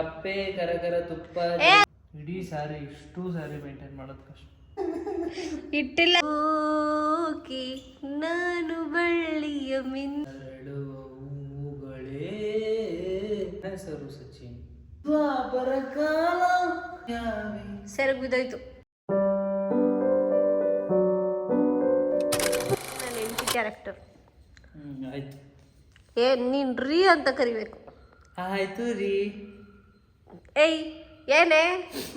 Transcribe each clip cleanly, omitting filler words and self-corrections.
ಕಪ್ಪೆ ಕರಗರ ತುಪ್ಪ ಇಡೀ ಸಾರಿ ಇಷ್ಟು ಸಾರಿ ಮೇಂಟೈನ್ ಮಾಡೋದು ಕಷ್ಟ. ಇಟ್ಟಿಲ್ಲ ನಾನು ಬಳ್ಳಿಯ ಅರಳುವ ಹೂಗಳೇ ಹೆಸರು ಸಚಿನ್ ದ್ವಾಪರ ಕಾಲ ಸೆರಗು ಬಿದ್ದೋಯ್ತು. ನಾನು ಎಂಟಿ ಕ್ಯಾರೆಕ್ಟರ್. ಆಯ್ತು ನೀನ್ ರೀ ಅಂತ ಕರಿಬೇಕು. ಆಯ್ತು ರೀ. ಏಯ್ ಏನೇ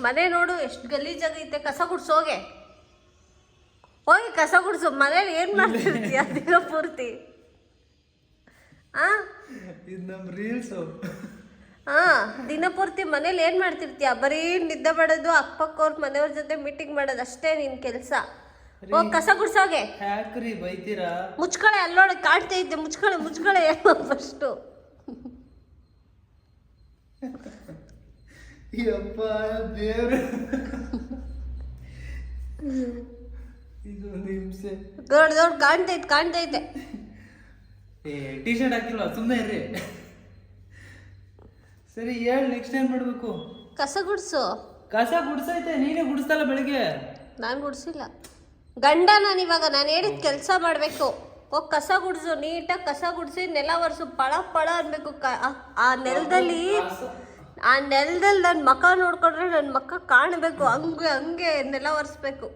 ಮನೆ ನೋಡು ಎಷ್ಟು ಗಲೀಜಾಗೈತೆ, ಕಸ ಗುಡ್ಸೋಗೆ ಹೋಗಿ ಕಸ ಗುಡ್ಸು. ಮನೇಲಿ ಏನ್ ಮಾಡ್ತಿರ್ತೀಯ ದಿನ ಪೂರ್ತಿ? ಇದು ನಮ್ಮ ರೀಲ್ಸು. ದಿನ ಪೂರ್ತಿ ಮನೇಲಿ ಏನ್ ಮಾಡ್ತಿರ್ತೀಯ? ಬರೀ ನಿದ್ದೆ ಮಾಡೋದು, ಅಕ್ಕಪಕ್ಕವ್ರ ಮನೆಯವ್ರ ಜೊತೆ ಮೀಟಿಂಗ್ ಮಾಡೋದು ಅಷ್ಟೇ ನಿನ್ ಕೆಲಸ. ಹೋಗಿ ಕಸ ಗುಡ್ಸೋಗೆ. ಯಾಕ್ರಿ ಬೈತೀರಾ? ಮುಚ್ಕಳೆ, ಅಲ್ಲೋಡಿ ಕಾಣ್ತಾ ಇದ್ದೆ. ಮುಚ್ಕಳೆ ಫಸ್ಟು. ಯಪ್ಪ ದೇವ್ರೆ, ಇದೊಂದು ಹಿಂಸೆ. ದೊಡ್ಡ ಕಾಣ್ತೈತೆ. T shirt ಹಾಕಿಲ್ವಾ? ಸುಮ್ಮನೆ ಇರ್ರಿ. ಸರಿ ಹೇಳಿ, ನೆಕ್ಸ್ಟ್ ಏನ್ ಮಾಡ್ಬೇಕು? ಕಸ ಗುಡ್ಸು. ಕಸ ಗುಡ್ಸೈತೆ, ನೀನೇ ಗುಡಿಸ್ತಲ್ಲ ಬೆಳಿಗ್ಗೆ. ನಾನು ಗುಡ್ಸಿಲ್ಲ ಗಂಡ. ನಾನು ಇವಾಗ ನಾನು ಹೇಳಿದ ಕೆಲಸ ಮಾಡಬೇಕು. ಹೋಗಿ ಕಸ ಗುಡ್ಸು, ನೀಟಾಗಿ ಕಸ ಗುಡಿಸಿ ನೆಲ ಒರೆಸು. ಪಳ ಅನ್ಬೇಕು. ಆ ನೆಲದಲ್ಲಿ ನನ್ನ ಮಕ್ಕ ನೋಡ್ಕೊಂಡ್ರೆ ನನ್ನ ಮಕ್ಕ ಕಾಣಬೇಕು. ಹಂಗೆ ನೆಲ ಒರೆಸ್ಬೇಕು.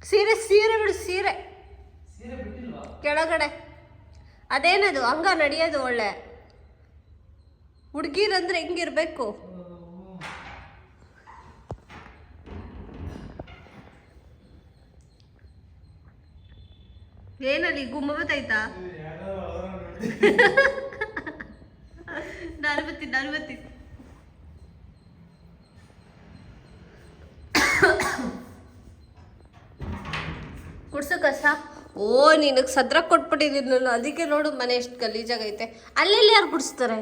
ಸೀರೆ ಬಿಡು. ಸೀರೆ ಕೆಳಗಡೆ ಅದೇನದು ಹಂಗ ನಡೆಯೋದು? ಒಳ್ಳೆ ಹುಡುಗಿರಂದ್ರೆ ಹೆಂಗಿರ್ಬೇಕು? ಏನಲ್ಲಿ ಗುಮ್ಮ ಬತ್ತಾಯ್ತಾ? ನಾನು ಬರ್ತೀನಿ. ಕುಡ್ಸು ಕಸ. ಓ ನಿನಗೆ ಸದ್ರ ಕೊಟ್ಬಿಟ್ಟಿದ್ದೀನಿ ನಾನು. ಅದಕ್ಕೆ ನೋಡು ಮನೆ ಎಷ್ಟು ಗಲೀಜಾಗೈತೆ. ಅಲ್ಲೆಲ್ಲಿ ಯಾರು ಗುಡಿಸ್ತಾರೆ?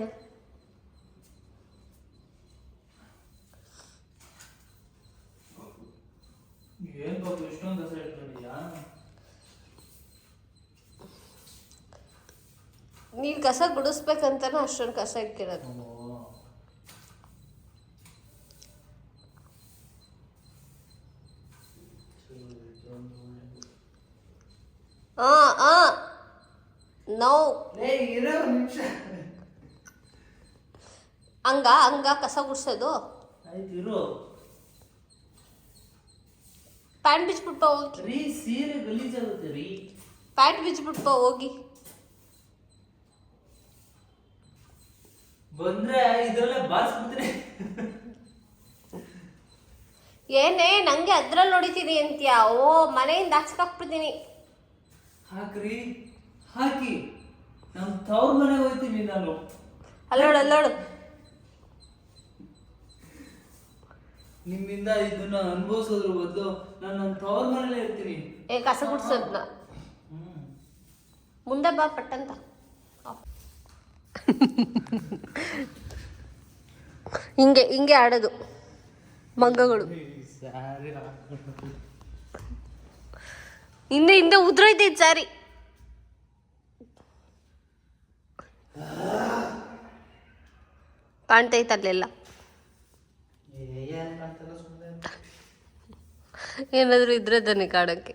ನೀನ್ ಕಸ ಗುಡಿಸ್ಬೇಕಂತಾನೆ ಅಷ್ಟೊಂದು ಕಸ ಇಕ್ಕಿರೋದು. ಹಂಗ ಕಸ ಗುಡ್ಸೋದು. ಪ್ಯಾಂಟ್ ಬಿಚ್ಬಿಟ್ಟು ಹೋಗಿ. ಸೀರೆ ಗಲೀಜಾಗುತ್ತೆ ರೀ. ಪ್ಯಾಂಟ್ ಬಿಚ್ಬಿಟ್ಟು ಹೋಗಿ. ಬಂದ್ರೆ ಇದರಲ್ಲೇ ಬಾರಿಸ್ಬಿಡ್ತೀನಿ. ಏನೇ ನಂಗೆ ಅದ್ರಲ್ಲಿ ಹೊಡಿತೀನಿ ಅಂತೀಯಾ? ಓ ಮನೆಯಿಂದ ಹಾಕ್ಸ್ಕಾಕ್ಬಿಡ್ತೀನಿ. ಹಾಕ್ರಿ, ಹಾಕಿ. ನಮ್ಮ ತವ್ರ ಮನೆಗೆ ಹೋಗ್ತೀನಿ ನಾನು. ಅಲ್ಲೋಡು. ನಿಮ್ಮಿಂದ ಇದನ್ನ ಅನುಭವಿಸೋದ್ರ ಬದಲು ನಾನು ನಮ್ಮ ತವ್ರ ಮನೇಲೆ ಇರ್ತೀನಿ. ಕಸ ಗುಡ್ಸೋದ್ನ ಮುಂದೆ ಬಾ ಪಟ್ಟಂತ. ಹಿಂಗೆ ಆಡೋದು ಮಂಗಗಳು. ಹಿಂದೆ ಉದ್ರೈತೆ ಸಾರಿ. ಕಾಣ್ತೈತೆ ಅಲ್ಲೆಲ್ಲ. ಏನಾದ್ರು ಇದ್ರೆ ದನಿ ಕಾಡಕ್ಕೆ.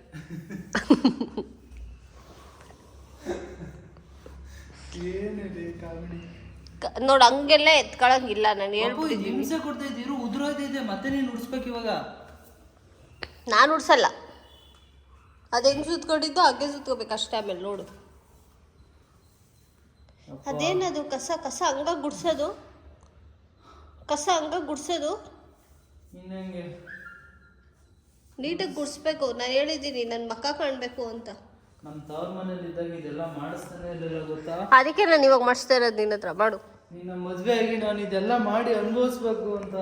ನೋಡ್ ಹಂಗೆಲ್ಲ ಎತ್ಕೊಳಂಗಿಲ್ಲ. ನಾನು ಹೇಳ್ಬಿಟ್ಟಿದ್ದೀನಿ. ಹಿಂಸೆ ಕೊಡ್ತೈತಿ, ಉದುರೋದೈತೆ. ಮತ್ತೆ ನೀನು ಉಡ್ಸ್ಬೇಕು ಇವಾಗ. ನಾನು ಉಡ್ಸಲ್ಲ. ಅದು ಹೆಂಗ್ ಸುತ್ಕೊಂಡಿದ್ದು ಹಾಗೆ ಸುತ್ಕೋಬೇಕು ಅಷ್ಟೇ. ಆಮೇಲೆ ನೋಡು ಅದೇನದು ಕಸ ಹಂಗ ಗುಡ್ಸೋದು. ನೀಟಾಗಿ ಗುಡ್ಸ್ಬೇಕು. ನಾನು ಹೇಳಿದ್ದೀನಿ ನನ್ನ ಮಕ್ಕ ಕಾಣ್ಬೇಕು ಅಂತ. ನಮ್ಮ ತವ್ರ ಮನೇಲಿ ಇದ್ದಾಗ ಇದೆಲ್ಲ ಮಾಡಿಸ್ತಾನೆ ಇರಲಿಲ್ಲ ಗೊತ್ತಾ? ಅದಕ್ಕೆ ನಾನು ಇವಾಗ ಮಾಡಿಸ್ತಾ ಇರೋದು. ನಿನ್ನ ಹತ್ರ ಮಾಡು. ನಿನ್ನ ಮದುವೆ ಆಗಿ ನಾನು ಇದೆಲ್ಲ ಮಾಡಿ ಅನುಭವಿಸ್ಬೇಕು ಅಂತ.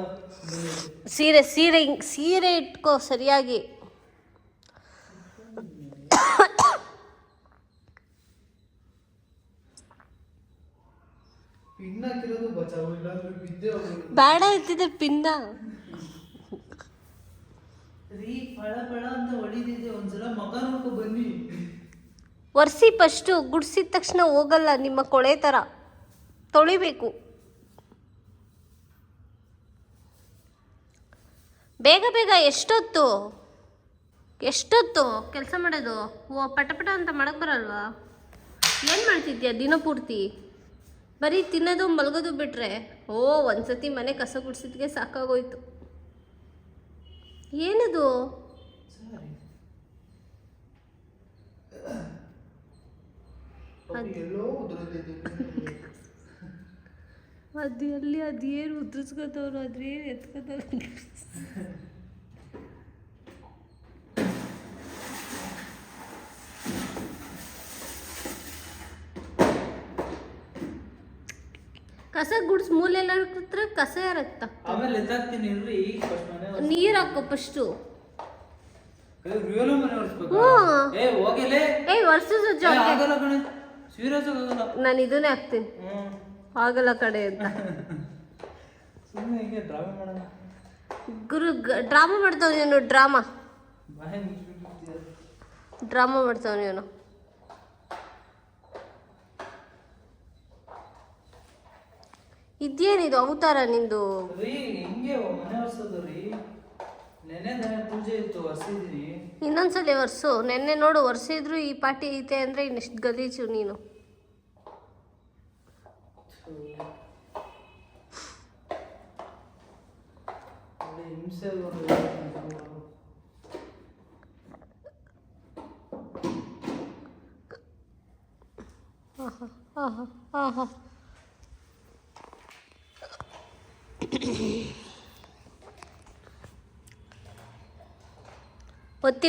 ಸೀರೆ ಇಟ್ಕೋ ಸರಿಯಾಗಿ. ಪಿನ್ ಹಾಕಿರೋದು ಬಚಾವು, ಇಲ್ಲಾಂದ್ರೆ ಬಿದ್ದೆ ಬೇಡ ಇರ್ತಿದೆ ಪಿನ್ನ. ಫಳ ಅಂತ ಹೊಡಿದಿದೆ. ಒಂದ್ಸಲ ಮಗ ನೋಡ್ಕೊ ಬನ್ನಿ. ಒರೆಸಿ ಫಸ್ಟು. ಗುಡ್ಸಿದ ತಕ್ಷಣ ಹೋಗಲ್ಲ ನಿಮ್ಮ ಕೊಳೆ ಥರ. ತೊಳಿಬೇಕು. ಬೇಗ ಬೇಗ ಎಷ್ಟೊತ್ತು ಕೆಲಸ ಮಾಡೋದು? ಓ ಪಟ ಅಂತ ಮಾಡಕ್ಕೆ ಬರಲ್ವಾ? ಏನು ಮಾಡ್ತಿದ್ಯಾ ದಿನ ಪೂರ್ತಿ? ಬರೀ ತಿನ್ನೋದು ಮಲಗೋದು ಬಿಟ್ರೆ. ಓ ಒಂದ್ಸತಿ ಮನೆ ಕಸ ಗುಡಿಸಿದ್ಗೆ ಸಾಕಾಗೋಯ್ತು. ಏನದು? ಅದು ಎಲ್ಲಿ ಅದೇನು ಉದ್ರಿಸ್ಕೋತವ್ರು, ಅದೇನು ಎತ್ಕೋತವ್ರು. ಕಸ ಗುಡ್ಸ್ ಮೂಲೆಲ್ಲ ಹಾಕಿದ್ರೆ ಕಸ ಯಾರತ್ತ? ಆಮೇಲೆ ಎತ್ತಾಕ್ತೀನಿ ಇರ್ರಿ. ನೀರು ಹಾಕೋ ಫಸ್ಟು. ನಾನು ಇದನ್ನೇ ಹಾಕ್ತೀನಿ. ಆಗಲ್ಲ ಕಡೆ ಅಂತ ಗುರು ಡ್ರಾಮಾ ಮಾಡ್ತಾವ ನೀನು. ಡ್ರಾಮಾ ಮಾಡ್ತಾವ ನೀನು. ಇದೇನಿದು ಅವತಾರ ನಿಂದು? ಇನ್ನೊಂದ್ಸಲ ವರ್ಸು. ನೆನ್ನೆ ನೋಡು ವರ್ಸಿದ್ರು ಈ ಪಾಟಿ ಐತೆ ಅಂದ್ರೆ ಇನ್ನೆಷ್ಟು ಗಲೀಜು ನೀನು.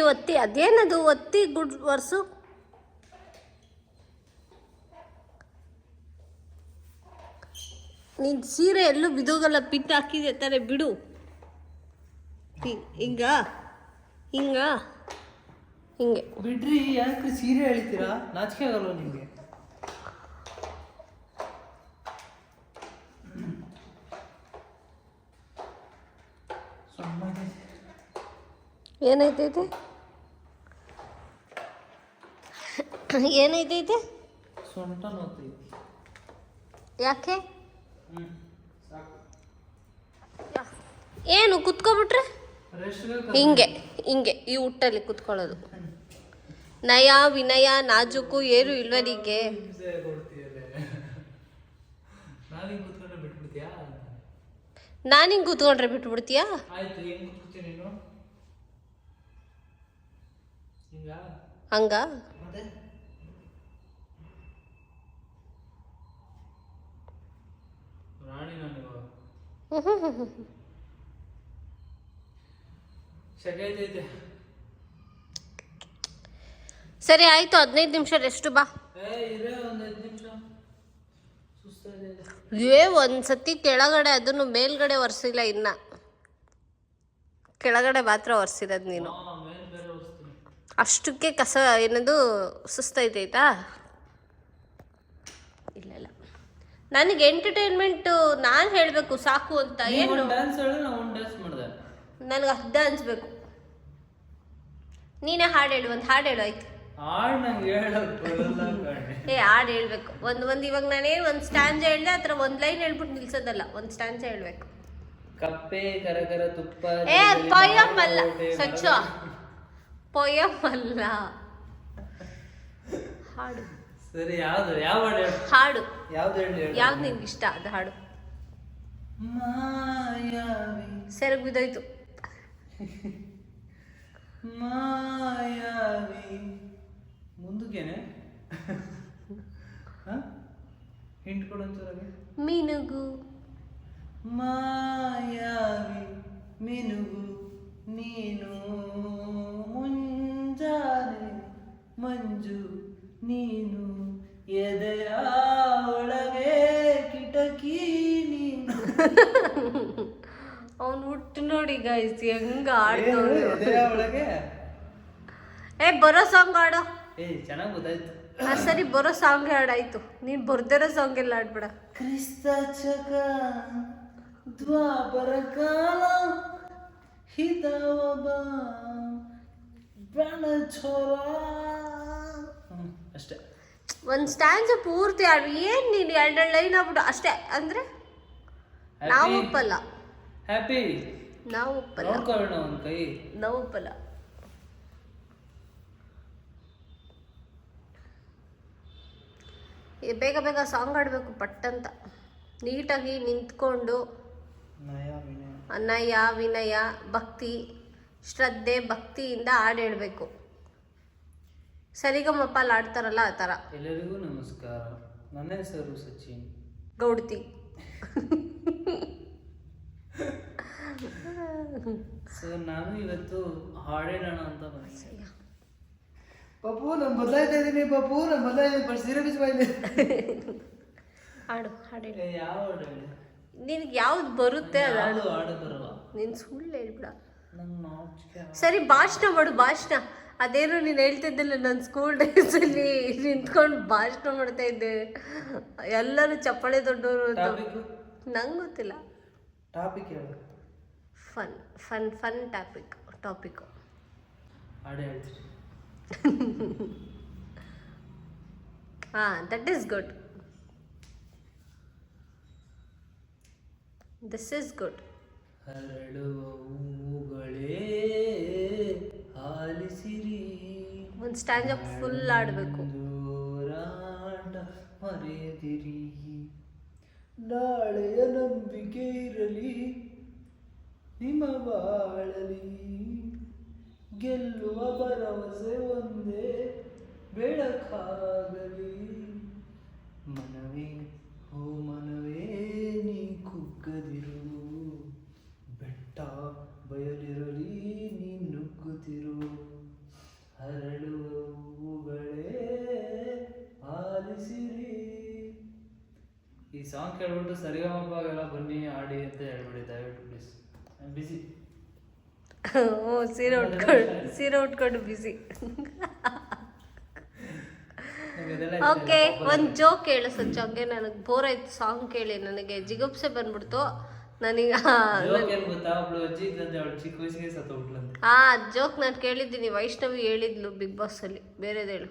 ಒತ್ತಿ ಅದೇನದು? ಒತ್ತಿ ಗುಡ್ ವರ್ಸು. ನೀನ್ ಸೀರೆ ಎಲ್ಲೂ ಬಿದೋಗಲ್ಲ, ಪಿಟ್ ಹಾಕಿದೆ ತಾನೆ, ಬಿಡು. ಹಿಂಗೆ ಬಿಡ್ರಿ. ಯಾಕೆ ಸೀರೆ ಹೇಳ್ತೀರಾ? ನಾಚಿಕೆ ಆಗಲ್ವ ನಿಮ್ಗೆ? ಏನೈತೈತೆ? ಸೊಂಟ ನೋತೈತಿ. ಯಾಕೆ? ಏನು ಕುತ್ಕೊಬಿಟ್ರೆ ಹಿಂಗೆ ಈ ಹುಟ್ಟಲ್ಲಿ ಕುತ್ಕೊಳ್ಳೋದು. ನಯ ವಿನಯ ನಾಜೂಕು ಏನು ಇಲ್ವ ನಿಂಗೆ? ನಾನು ಹಿಂಗೆ ಕೂತ್ಕೊಂಡ್ರೆ ಬಿಟ್ಬಿಡ್ತೀಯಾ? ಹಂಗ ಸರಿ ಆಯ್ತು. 15 ನಿಮಿಷ ರೆಸ್ಟ್ ಬಾ. ಒಂದ್ಸತಿ ಕೆಳಗಡೆ, ಅದನ್ನು ಮೇಲ್ಗಡೆ ಒರೆಸಿಲ್ಲ. ಇನ್ನ ಕೆಳಗಡೆ ಮಾತ್ರ ಒರೆಸಿರೋದು ನೀನು. ಅಷ್ಟಕ್ಕೆ ಕಸ ಏನದು ಸುಸ್ತೈತೈತಾ? ಇಲ್ಲ ನನಗೆ ಎಂಟರ್ಟೈನ್ಮೆಂಟು ನಾನು ಹೇಳಬೇಕು ಸಾಕು ಅಂತ. ಏನು ನನಗೆ ಡ್ಯಾನ್ಸ್ ಬೇಕು. ನೀನೇ ಹಾಡು ಹೇಳು. ಒಂದು ಹಾಡು ಹೇಳು ಆಯ್ತು. ಹಾಡು ಹೇಳ್ಬೇಕು. ಒಂದು ಇವಾಗ ನಾನೇನು ಒಂದು ಸ್ಟ್ಯಾನ್ಜ ಹೇಳಿದೆ, ಆ ಥರ ಒಂದು ಲೈನ್ ಹೇಳ್ಬಿಟ್ಟು ನಿಲ್ಸೋದಲ್ಲ, ಒಂದು ಸ್ಟ್ಯಾನ್ಜ ಹೇಳ್ಬೇಕು. ಕಪ್ಪೆ ಕರಗರ ತುಪ್ಪ. ಪೊಯಮ್ ಅಲ್ಲ ಸಚ್ಚ, ಪೊಯಮ್ ಅಲ್ಲ, ಹಾಡು. ಸರಿ, ಯಾವ್ದು? ಯಾವ ಹಾಡು? ಯಾವ್ದು ಹೇಳಿ? ಯಾವ್ದು ನಿನ್ಗೆ ಇಷ್ಟ ಅದು ಹಾಡು? ಮಾಯಾವಿ. ಸೆರಗು ಬಿದ್ದೋಯ್ತು. ಮಾಯಾವಿ ಮುಂದಕ್ಕೇನೆ ಹಿಂಟ್ ಕೊಡಂತಾರೆ. ಮಿನುಗು ಮಾಯಾವಿ ಮಿನುಗು ನೀನು, ಮುಂಜಾನೆ ಮಂಜು ನೀನು, ಎದೆಯ ಒಳಗೆ ಕಿಟಕಿ ನೀನು. ಅವನು ಹುಟ್ಟು ನೋಡಿ ಗೈಸ್ ಹೆಂಗ ಆಡ್ತವ್ರು. ಒಳಗೆ ಬರೋ ಸಾಂಗ್ ಆಡೋ. ಚೆನ್ನಾಗಿ ಗೊತ್ತಾಯ್ತು. ಸರಿ, ಬರೋ ಸಾಂಗ್ ಹಾಡಾಯ್ತು. ನೀನ್ ಬರ್ದಿರೋ ಸಾಂಗ್ ಎಲ್ಲ ಆಡ್ಬೇಡ. ಕ್ರಿಸ್ತ ಚಕ ದ್ವಾಪರ ಕಾಲ ಹಿತವಬ ಪ್ರಾಣ ಛೋರ. ಅಷ್ಟೇ. ಒಂದು ಸ್ಟ್ಯಾನ್ಸ್ ಪೂರ್ತಿ ಆಡು. ಏನ್ ನೀನು 2 ಲೈನ್ ಆಗ್ಬಿಡು ಅಷ್ಟೇ. ಅಂದ್ರೆ ನಾವು ಒಪ್ಪಲ್ಲ. ಹ್ಯಾಪಿ ನಾವು ಒಪ್ಪಲ್ಲ, ನೋಡ್ಕೊಳ್ಳೋಣ ಒಂದು ಕೈ. ನಾವು ಒಪ್ಪಲ್ಲ. ಬೇಗ ಬೇಗ ಸಾಂಗ್ ಆಡಬೇಕು ಪಟ್ಟಂತ, ನೀಟಾಗಿ ನಿಂತ್ಕೊಂಡು ನಯ ವಿನಯ ಭಕ್ತಿ ಶ್ರದ್ಧೆ ಭಕ್ತಿಯಿಂದ ಹಾಡು ಹೇಳ್ಬೇಕು. ಸರಿಗಮಪ್ಪಲ್ಲಿ ಆಡ್ತಾರಲ್ಲ ಆ ಥರ. ಎಲ್ಲರಿಗೂ ನಮಸ್ಕಾರ, ನನ್ನ ಹೆಸರು ಸಚಿನ್ ಗೌಡ್ತಿ. ಸೊ ನಾನು ಇವತ್ತು ಹಾಡೇಳೋಣ ಅಂತ ಬಂದೆ. ಪಪ್ಪು ನಾನು ಬದಲಾಯ್ತಾ ಇದ್ದೀನಿ, ಪಪ್ಪು ನಾನು ಬದಲಾಯ್ತಾ ಸೀರೆ ಬಿಸಿಬಾಯಿದೆ. ಹಾಡು ಹಾಡು ಯಾವ ಹಾಡು ಹೇಳಿ? ನಿನಗೆ ಯಾವ್ದು ಬರುತ್ತೆ ಅದು ಹಾಡು. ಹಾಡು ಬರುವ ನೀನು ಸುಳ್ಳು ಹೇಳ್ಬಿಡ. ನಂಗೆ ನಾಚಿಕೆ. ಸರಿ ಭಾಷಣ ಮಾಡು, ಭಾಷಣ. ಅದೇನು ನೀನು ಹೇಳ್ತಿದ್ದಿಲ್ಲ, ನನ್ನ ಸ್ಕೂಲ್ ಡೇಸಲ್ಲಿ ನಿಂತ್ಕೊಂಡು ಭಾಷಣ ಮಾಡ್ತಾ ಇದ್ದೆ, ಎಲ್ಲರೂ ಚಪ್ಪಾಳೆ ದೊಡ್ಡವರು. ನಂಗೆ ಗೊತ್ತಿಲ್ಲ. ಟಾಪಿಕ್ ಹೇಳು. ಫನ್ ಫನ್ ಫನ್ ಟಾಪಿಕ್ ಹಾಡು ಹೇಳ್ತೀರಿ. That is good. This is good. ಹರಡುವ ಹೂಗಳೇ ಆಲಿಸಿರಿ, ಒಂದು ಸ್ಟ್ಯಾಂಡ್ ಅಪ್ ಫುಲ್ ಆಡಬೇಕು. ದೂರಾಟ ಮರೆಯದಿರಿ, ನಾಳೆಯ ನಂಬಿಕೆ ಇರಲಿ ನಿಮ್ಮ ಬಾಳಲಿ, ಗೆಲ್ಲುವ ಭರವಸೆ ಒಂದೇ ಬೆಳಕಾಗಲಿ. ಮನವೇ ಓ ಮನವೇ ನೀ ಕುಗ್ಗದಿರು, ಬೆಟ್ಟ ಬಯಲಿರಲಿ ನೀ ನುಗ್ಗುತ್ತಿರು, ಹರಳುವ ಹೂಗಳೇ ಆಲಿಸಿರಿ. ಈ ಸಾಂಗ್ ಕೇಳ್ಬಿಟ್ಟು ಸರಿಗಮಪಗೆಲ್ಲ ಬನ್ನಿ ಆಡಿ ಅಂತ ಹೇಳ್ಬಿಡಿ ದಯವಿಟ್ಟು ಪ್ಲೀಸ್. ಐ ಬಿಸಿ. ಓ ಸೀರೆ ಉಟ್ಕೊಂಡು ಬಿಸಿ. ಓಕೆ, ಒಂದು ಜೋಕ್ ಹೇಳು ಸಚ್ಚ. ಹಂಗೆ ನನಗೆ ಬೋರ್ ಆಯ್ತು ಸಾಂಗ್ ಕೇಳಿ, ನನಗೆ ಜಿಗುಪ್ಸೆ ಬಂದ್ಬಿಡ್ತು ನನಗೆ. ಜೋಕ್ ನಾನು ಕೇಳಿದ್ದೀನಿ, ವೈಷ್ಣವಿ ಹೇಳಿದ್ಲು ಬಿಗ್ ಬಾಸ್ ಅಲ್ಲಿ. ಬೇರೆದು ಹೇಳು.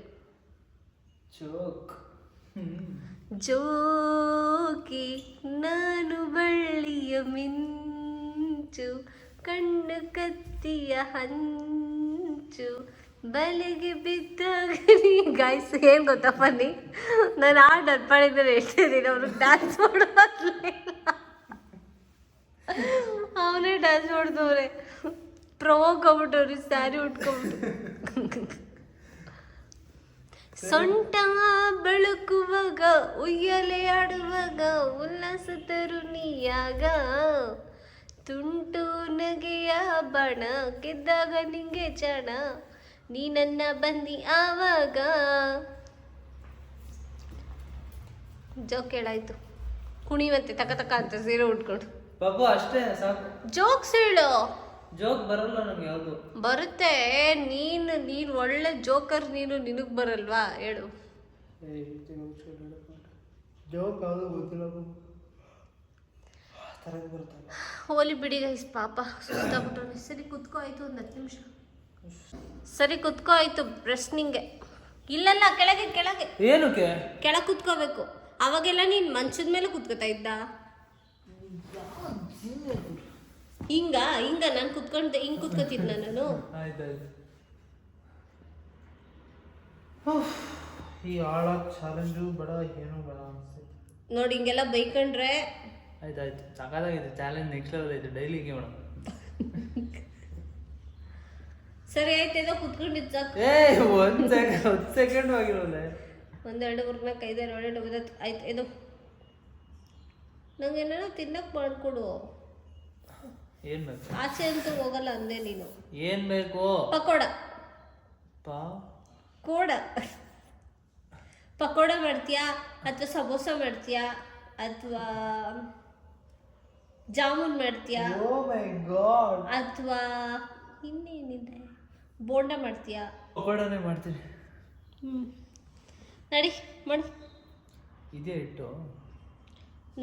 ಜೋಕಿ ನಾನು ಬಳ್ಳಿಯ ಮಿಂಚು, ಕಣ್ಣು ಕತ್ತಿಯ ಹಂಚು, ಬಲೆಗೆ ಬಿದ್ದಾಗ. ಗಾಯ್ಸ್ ಏನು ಗೊತ್ತಾ ಬನ್ನಿ, ನಾನು ಹಾಡು ಅನ್ಪಡಿದ್ರೆ ಹೇಳ್ತಿದ್ದೀನಿ, ಅವ್ರಿಗೆ ಡ್ಯಾನ್ಸ್ ಮಾಡೋದಿಲ್ಲ. ಅವನೇ ಡ್ಯಾನ್ಸ್ ಮಾಡಿದವ್ರೆ, ಪ್ರವೋಕ್ ಆಗ್ಬಿಟ್ಟವ್ರಿ, ಸ್ಯಾರಿ ಉಟ್ಕೊಂಡ್ಬಿಟ್ಟು. ಸೊಂಟ ಬೆಳಕುವಾಗ ಉಯ್ಯಲೆ ಆಡುವಾಗ ಉಲ್ಲಾಸ ತರುಣಿಯಾಗ, ತುಂಟು ನಗೆಯ ಬಣ ಗೆದ್ದಾಗ ನಿಂಗೆ ಚಣ, ನೀ ನನ್ನ ಬಂದಿ ಆವಾಗ. ಜೋಕ್ ಹೇಳಾಯ್ತು, ಕುಣಿವಂತೆ ತಕ ತಕ ಅಂತ ಸೀರೆ ಉಟ್ಕೊಂಡು. ಪಾಪು ಅಷ್ಟೇ ಸಾಕು. ಜೋಕ್ಸ್ ಹೇಳು. ಜೋಕ್ ಬರಲ್ಲ ನಂಗೆ ಯಾವುದು. ಬರುತ್ತೆ, ನೀನು ಒಳ್ಳೆ ಜೋಕರ್, ನಿನಗೆ ಬರಲ್ವಾ ಹೇಳು. ಜೋಕ್ ಯಾವುದು ಗೊತ್ತಿಲ್ಲ, ಹೋಲಿ ಬಿಡಿ ಗೈಸ್, ಪಾಪ ಸುಸ್ತಾಗ್ಬಿಟ್ಟು. ಸರಿ ಕುತ್ಕೋ ಆಯ್ತು, ಒಂದು 10 ನಿಮಿಷ. ಸರಿ ಕುತ್ಕೋ ಆಯ್ತು. ಪ್ರಶ್ನಿಂಗೆ ಇಲ್ಲಲ್ಲ, ಕೆಳಗೆ ಕೆಳಗೆ ಏನಕ್ಕೆ ಕೆಳಗೆ ಕುತ್ಕೋಬೇಕು. ಅವಾಗೆಲ್ಲ ನೀನು ಮಂಚದ ಮೇಲೆ ಕುತ್ಕೋತಾ ಇದ್ದ. ಹಿಂಗ ನಾನು ಕುತ್ಕೊಂಡೆ, ಹಿಂಗೆ ಕುತ್ಕೋತಿದ್ನ ನಾನು. ಆಯ್ತಾಯ್ತು. ಈ ಆಳ ಚಾಲೆಂಜು ಬೇಡ, ಏನು ಬೇಡ ಅನ್ಸುತ್ತೆ ನೋಡಿ. ಹಿಂಗೆಲ್ಲ ಬೈಕೊಂಡ್ರೆ ಆಯ್ತಾಯ್ತು, ಸಾಕಾಗಿದೆ. ಚಾಲೆಂಜ್ ನೆಕ್ಸ್ಟ್ ಲೆವೆಲ್ ಆಯ್ತು, ಡೈಲಿ ಹಿಂಗೆ ಮೇಡಮ್. ಸರಿ ಆಯ್ತು, ಏನೋ ಕುತ್ಕೊಂಡಿದ್ದು ಸಾಕು. ಒಂದು ಸೆಕೆಂಡ್ ಆಗಿರೋದೆ. 1 2 3 4 5 6 7 8 9 10 ಆಯ್ತು. ಇದು ನಂಗೆ ಏನಾರ ತಿನ್ನಕ್ಕೆ ಮಾಡಿಕೊಡು. ಏನು ಬೇಕು? ಆಚೆ ಅಂತೂ ಹೋಗಲ್ಲ ಅಂದೆ ನೀನು. ಏನು ಬೇಕು? ಪಕೋಡ. ಪಕೋಡ ಮಾಡ್ತೀಯಾ, ಅಥವಾ ಸಮೋಸ ಮಾಡ್ತೀಯಾ, ಅಥವಾ ಜಾಮೂನ್ ಮಾಡ್ತೀಯಾ, ಅಥವಾ ಇನ್ನೇನಿದೆ, ಬೋಂಡ ಮಾಡ್ತೀಯಾ? ಪಕೋಡನೇ ಮಾಡ್ತೀನಿ. ನಡಿ ಮಾಡು. ಇದೇ ಇಟ್ಟು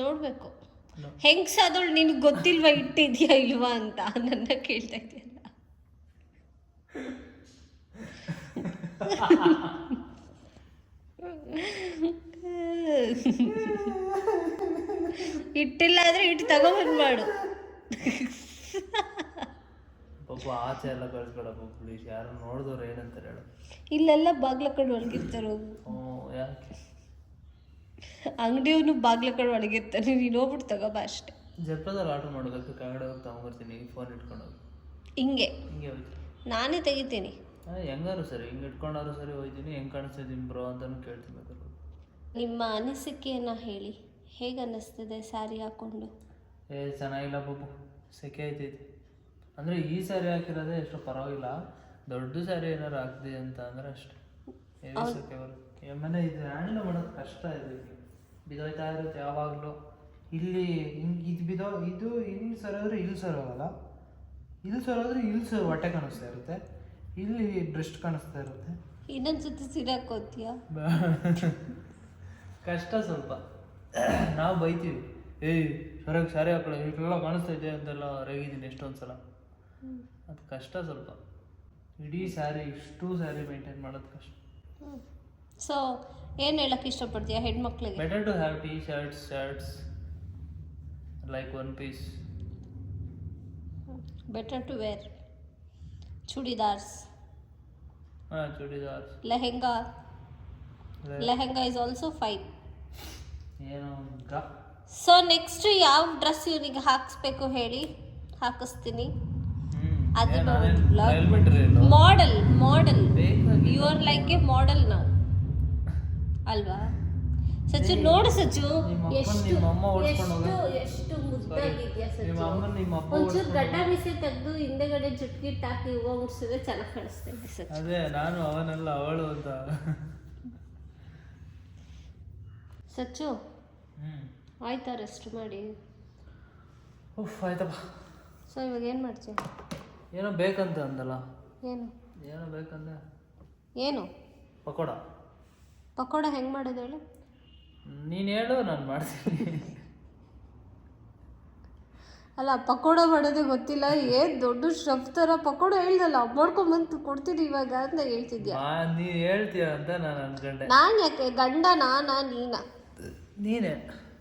ನೋಡ್ಬೇಕು ಹೆಂಗ್ಸಾದವಳು, ನಿನಗೆ ಗೊತ್ತಿಲ್ವಾ ಇಟ್ಟಿದ್ಯಾ ಇಲ್ವಾ ಅಂತ ನನ್ನ ಕೇಳ್ತಾ ಇದೆಯಲ್ಲ. ಇಟ್ಟಿಲ್ಲ ಅಂದ್ರೆ ಇಟ್ಟು ತಗೊಂಬಂದು ಮಾಡು. ಪಪ್ಪು ಆಚೆ ಎಲ್ಲ ಕಳ್ಸ್ಕೊಡಪ್ಪ ಪ್ಲೀಸ್. ಯಾರು ನೋಡಿದವ್ರು ಏನಂತಾರೆ ಹೇಳು. ಇಲ್ಲೆಲ್ಲ ಬಾಗ್ಲ ಕಡೆ ಒಳಗಿರ್ತಾರೆ ಹೋಗು. ಯಾಕೆ ಅಂಗಡಿಯವನು ಬಾಗ್ಲ ಕಡೆ ಒಳಗಿರ್ತಾನೆ, ನೀನು ಹೋಗ್ಬಿಟ್ಟು ತಗೋಬಾ ಅಷ್ಟೇ. ಜಪ್ಟೋದಲ್ಲಿ ಆರ್ಡ್ರ್ ಮಾಡಬೇಕು, ಕೆಳಗಡೆ ಹೋಗಿ ತಗೊಂಬರ್ತೀನಿ. ಫೋನ್ ಇಟ್ಕೊಂಡು ಹೋಗಿ ಹಿಂಗೆ ಹೋಯ್ತು. ನಾನೇ ತೆಗಿತೀನಿ. ಹೆಂಗಾರು ಸರಿ, ಹಿಂಗೆ ಇಟ್ಕೊಂಡಾರು ಸರಿ ಹೋಯ್ತೀನಿ. ಹೆಂಗೆ ಕಾಣಿಸ್ತಿದ್ದೀನಿ ಬ್ರೋ ಅಂತಲೂ ಕೇಳ್ತೀನಿ. ಬೇಕಾದ್ರೆ ನಿಮ್ಮ ಅನಿಸಿಕೆಯನ್ನು ಹೇಳಿ, ಹೇಗೆ ಅನ್ನಿಸ್ತಿದೆ ಸ್ಯಾರಿ ಹಾಕ್ಕೊಂಡು? ಚೆನ್ನಾಗಿಲ್ಲ ಪಪ್ಪು, ಸೆಕೆ ಆಯ್ತೈತಿ. ಅಂದರೆ ಈ ಸ್ಯಾರಿ ಹಾಕಿರೋದೇ ಎಷ್ಟು ಪರವಾಗಿಲ್ಲ. ದೊಡ್ಡ ಸ್ಯಾರಿ ಏನಾರು ಹಾಕ್ದೆ ಅಂತ ಅಂದರೆ ಅಷ್ಟೇ ಹೆವಿ ಸೆಕೆ ಬರುತ್ತೆ. ಆಮೇಲೆ ಇದು ಹ್ಯಾಂಡಲ್ ಮಾಡೋದು ಕಷ್ಟ ಇದೆ. ಬಿದೋಯ್ತಾ ಇರುತ್ತೆ ಯಾವಾಗಲೂ. ಇಲ್ಲಿ ಹಿಂಗೆ ಇದು ಹಿಂಗೆ ಸರೋದ್ರೆ ಇಲ್ಲಿ ಸರೋಗಲ್ಲ, ಇಲ್ಲಿ ಸರೋದ್ರೆ ಇಲ್ಲಿ ಹೊಟ್ಟೆ ಕಾಣಿಸ್ತಾ ಇರುತ್ತೆ, ಇಲ್ಲಿ ಬ್ರೆಸ್ಟ್ ಕಾಣಿಸ್ತಾ ಇರುತ್ತೆ. ಇನ್ನೊಂದ್ಸತಿ ಸೀರೆ ಹಾಕೋತೀಯ? ಕಷ್ಟ ಸ್ವಲ್ಪ. ನಾವು ಬೈತೀವಿ, ಸರಿಯಾಗಿ ಸ್ಯಾರಿ ಹಾಕೊಳ್ಳೋ ಇಷ್ಟೆಲ್ಲ ಕಾಣಿಸ್ತೈತೆ ಅಂತೆಲ್ಲ ರೇಗಿದ್ದೀನಿ ಎಷ್ಟೊಂದು ಸಲ. ಅದು ಕಷ್ಟ ಸ್ವಲ್ಪ. ಇಡೀ ಸ್ಯಾರಿ ಇಷ್ಟು ಸ್ಯಾರಿ ಮೇಂಟೈನ್ ಮಾಡೋದು ಕಷ್ಟ. ಸೊ ಏನು ಹೇಳಕ್ಕೆ ಇಷ್ಟಪಡ್ತೀಯ ಹೆಣ್ಮಕ್ಳಿಗೆ? Better to have T shirts like one piece. Better to wear churidars. Churidars. Lehenga is also fine. ಏನೋ ಸೊ ನೆಕ್ಸ್ಟ್ ಯಾವ ಡ್ರೆಸ್ ಇವನಿಗೆ ಹಾಕಿಸ್ಬೇಕು ಹೇಳಿ, ಹಾಕಿಸ್ತೀನಿ. ಅದು model you are like a model ನಾವು ಅಲ್ವಾ ಸಚ್ಚು? ನೋಡು ಸಚ್ಚು, ಎಷ್ಟು ಮುದ್ದಾಗಿದ್ಯಾ ಸಚ್ಚು. ಒಂಚೂರು ಗಡ್ಡ ಮೀಸೆ ತೆಗೆದು ಹಿಂದೆಗಡೆ ಜುಟ್ಗಿಟ್ಟು ಹಾಕಿ ಹೂವು ಮುಡ್ಸಿದ್ರೆ ಚೆನ್ನಾಗಿ ಕಾಣಿಸ್ತಾ ಇದೆ ಸಚ್ಚು. ಅದೇ ನಾನು ಅವನಲ್ಲ ಅವಳು ಅಂತ. ಸಚ್ಚು ಆಯ್ತಾ, ರೆಸ್ಟ್ ಮಾಡಿ. ಆಯ್ತಪ್ಪ. ಸೊ ಇವಾಗ ಏನು ಮಾಡ್ತೀಯ? ಏನೋ ಬೇಕಂತ ಅಂದಲ್ಲ. ಏನೋ ಬೇಕಂದೆ? ಏನು? ಪಕೋಡ ಹೆಂಗೆ ಮಾಡೋದು ಹೇಳು? ನೀನು ಹೇಳು, ನಾನು ಮಾಡ್ತೀನಿ. ಅಲ್ಲ, ಪಕೋಡ ಮಾಡೋದೇ ಗೊತ್ತಿಲ್ಲ, ಏನು ದೊಡ್ಡ ಶೆಫ್ ಥರ ಪಕೋಡ ಹೇಳ್ದಲ್ಲ, ಮಾಡ್ಕೊಂಬಂತು ಕೊಡ್ತೀನಿ ಇವಾಗ ಅಂತ ಹೇಳ್ತಿದ್ಯಾ? ನೀನು ಹೇಳ್ತೀಯ ಅಂತ ನಾನು ಅನ್ಕೊಂಡೆ. ನಾನು ಯಾಕೆ ಗಂಡನಾ ನೀನೇ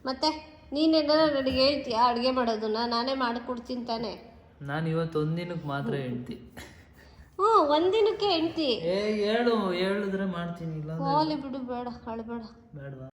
ಮತ್ತೆ ನೀನೇನಾರ ನನಗೆ ಹೇಳ್ತೀಯಾ ಅಡುಗೆ ಮಾಡೋದನ್ನ? ನಾನೇ ಮಾಡಿಕೊಡ್ತೀನಿ ತಾನೆ. ನಾನು ಇವತ್ತು ಒಂದಿನಕ್ಕೆ ಮಾತ್ರ ಹೇಳ್ತಿ. ಒಂದಿನಕ್ಕೆ ಹೆಂಡ್ತಿ? ಹೇಳಿದ್ರೆ ಮಾಡ್ತೀನಿ. ಇಲ್ಲ ಹೋಲಿ ಬಿಡು, ಬೇಡ ಅಳಬೇಡ. ಬೇಡವಾ?